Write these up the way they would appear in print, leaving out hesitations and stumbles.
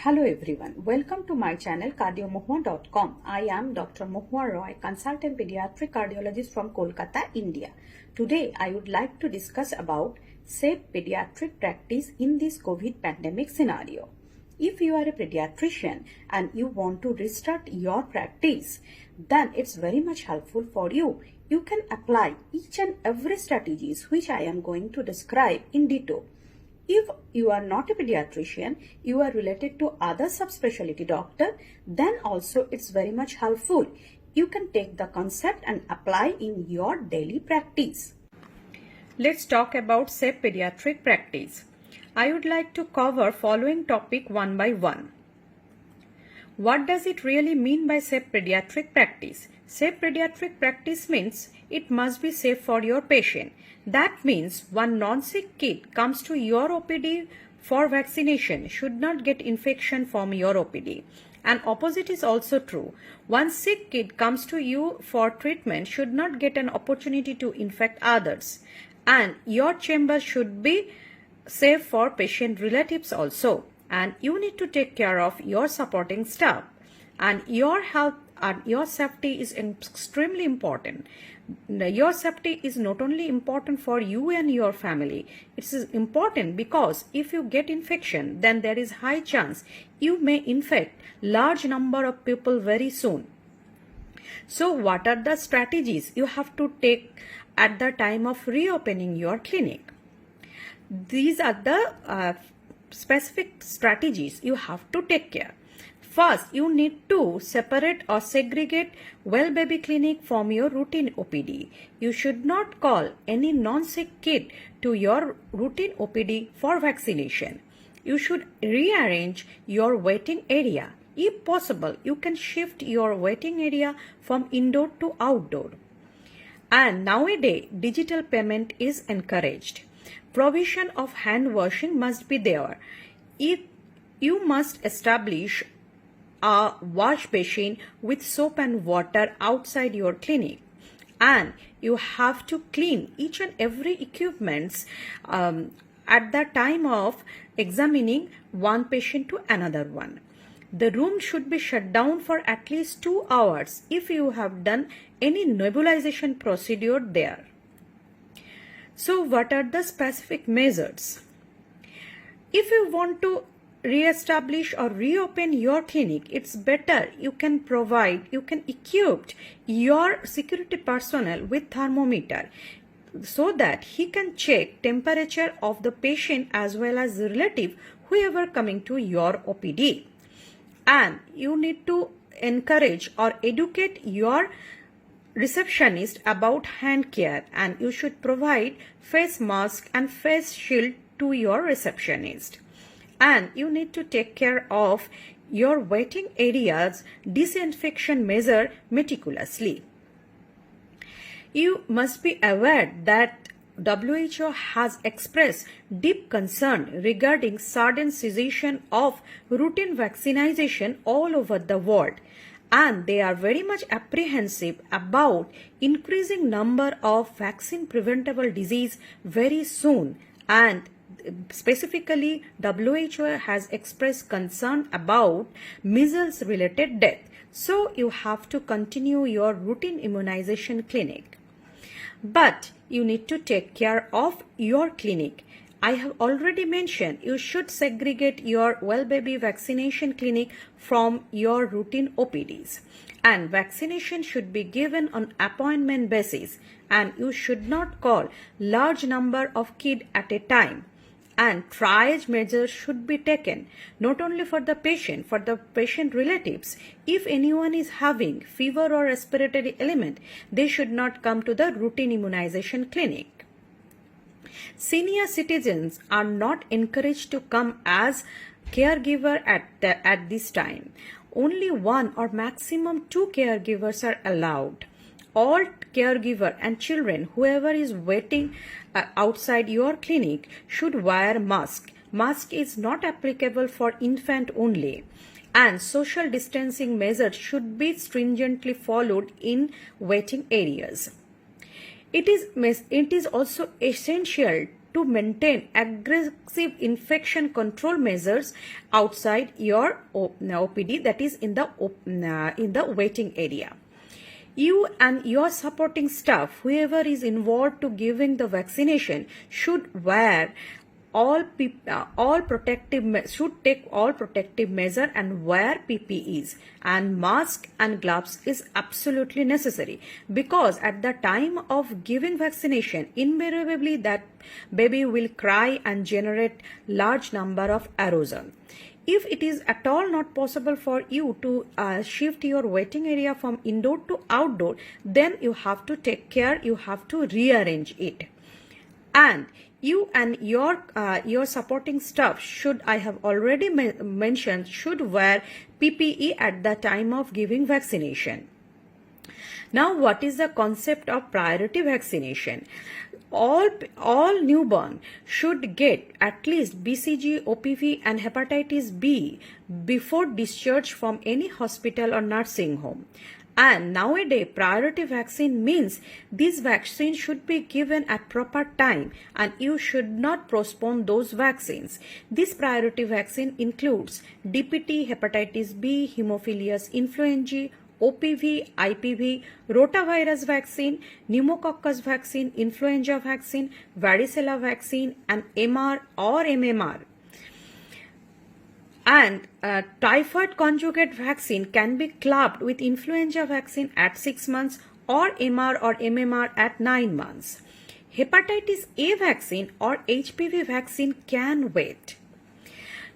Hello everyone, welcome to my channel cardiomohua.com. I am Dr. Mohua Roy, consultant pediatric cardiologist from Kolkata, India. Today I would like to discuss about safe pediatric practice in this COVID pandemic scenario. If you are a pediatrician and you want to restart your practice, then it's very much helpful for you. You can apply each and every strategies which I am going to describe in detail. If you are not a pediatrician, you are related to other subspecialty doctor, then also it's very much helpful. You can take the concept and apply in your daily practice. Let's talk about safe pediatric practice. I would like to cover following topic one by one. What does it really mean by safe pediatric practice? Safe pediatric practice means it must be safe for your patient. That means one non-sick kid comes to your OPD for vaccination should not get infection from your OPD. And opposite is also true. One sick kid comes to you for treatment should not get an opportunity to infect others. And your chamber should be safe for patient relatives also. And you need to take care of your supporting staff. And your health and your safety is extremely important. Your safety is not only important for you and your family. It is important because if you get infection, then there is high chance you may infect large number of people very soon. So what are the strategies you have to take at the time of reopening your clinic? These are the specific strategies you have to take care. First, you need to separate or segregate well baby clinic from your routine OPD. You should not call any non-sick kid to your routine OPD for vaccination. You should rearrange your waiting area. If possible, you can shift your waiting area from indoor to outdoor. And nowadays, digital payment is encouraged. Provision of hand washing must be there. If you must establish a wash basin with soap and water outside your clinic, and you have to clean each and every equipments at the time of examining one patient to another one. The room should be shut down for at least 2 hours if you have done any nebulization procedure there. So what are the specific measures? If you want to re-establish or reopen your clinic, it's better you can equip your security personnel with thermometer so that he can check temperature of the patient as well as the relative whoever coming to your OPD. And you need to encourage or educate your receptionist about hand care, and you should provide face mask and face shield to your receptionist. And you need to take care of your waiting areas disinfection measure meticulously. You must be aware that WHO has expressed deep concern regarding sudden cessation of routine vaccination all over the world, and they are very much apprehensive about increasing number of vaccine preventable disease very soon. And specifically, WHO has expressed concern about measles related death. So you have to continue your routine immunization clinic. But you need to take care of your clinic. I have already mentioned you should segregate your well baby vaccination clinic from your routine OPDs. And vaccination should be given on appointment basis. And you should not call large number of kids at a time. And triage measures should be taken not only for the patient relatives. If anyone is having fever or respiratory ailment, they should not come to the routine immunization clinic. Senior citizens are not encouraged to come as caregiver at this time. Only one or maximum 2 caregivers are allowed. All caregiver and children, whoever is waiting outside your clinic, should wear mask. Mask is not applicable for infant only. And social distancing measures should be stringently followed in waiting areas. It is also essential to maintain aggressive infection control measures outside your OPD, that is in the waiting area. You and your supporting staff, whoever is involved to giving the vaccination, should wear should take all protective measure and wear PPEs, and mask and gloves is absolutely necessary, because at the time of giving vaccination, invariably that baby will cry and generate large number of aerosol. If it is at all not possible for you to shift your waiting area from indoor to outdoor, then you have to take care, you have to rearrange it. And you and your supporting staff should, I have already mentioned, should wear PPE at the time of giving vaccination. Now, what is the concept of priority vaccination? All newborn should get at least BCG, OPV and hepatitis B before discharge from any hospital or nursing home. And nowadays, priority vaccine means these vaccines should be given at proper time, and you should not postpone those vaccines. This priority vaccine includes DPT, hepatitis B, Haemophilus influenzae, OPV, IPV, rotavirus vaccine, pneumococcus vaccine, influenza vaccine, varicella vaccine, and MR or MMR. And typhoid conjugate vaccine can be clubbed with influenza vaccine at 6 months or MR or MMR at 9 months. Hepatitis A vaccine or HPV vaccine can wait.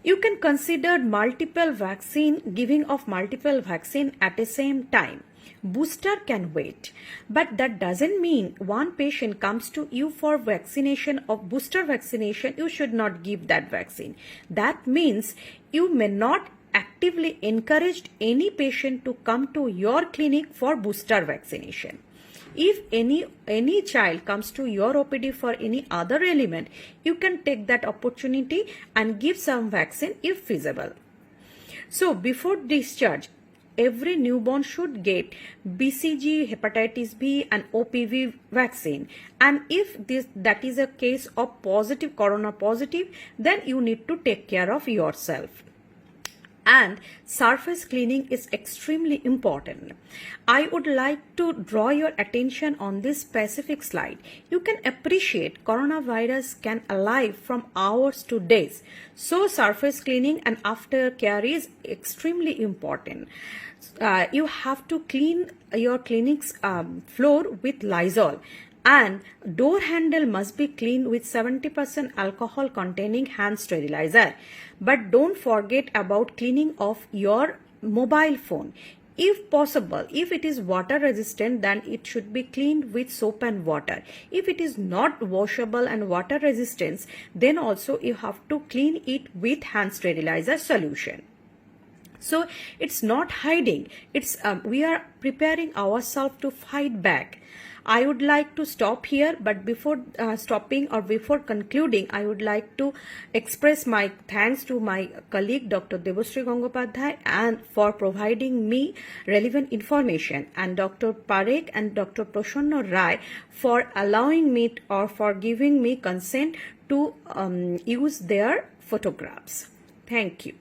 You can consider multiple vaccine, giving of multiple vaccine at the same time. Booster can wait, but that doesn't mean one patient comes to you for vaccination of booster vaccination, you should not give that vaccine. That means you may not actively encourage any patient to come to your clinic for booster vaccination. If any child comes to your OPD for any other element, you can take that opportunity and give some vaccine if feasible. So before discharge, every newborn should get BCG, hepatitis B and OPV vaccine. And if that is a case of positive, corona positive, then you need to take care of yourself. And surface cleaning is extremely important. I would like to draw your attention on this specific slide. You can appreciate coronavirus can alive from hours to days. So surface cleaning and aftercare is extremely important. You have to clean your clinic's floor with Lysol. And door handle must be cleaned with 70% alcohol containing hand sterilizer. But don't forget about cleaning of your mobile phone. If possible, if it is water resistant, then it should be cleaned with soap and water. If it is not washable and water resistant, then also you have to clean it with hand sterilizer solution. So it's not hiding, it's we are preparing ourselves to fight back. I would like to stop here, but before stopping or before concluding, I would like to express my thanks to my colleague Dr. Debashree Gangopadhyay and for providing me relevant information, and Dr. Parekh and Dr. Prasanna Rai for allowing me or for giving me consent to use their photographs. Thank you.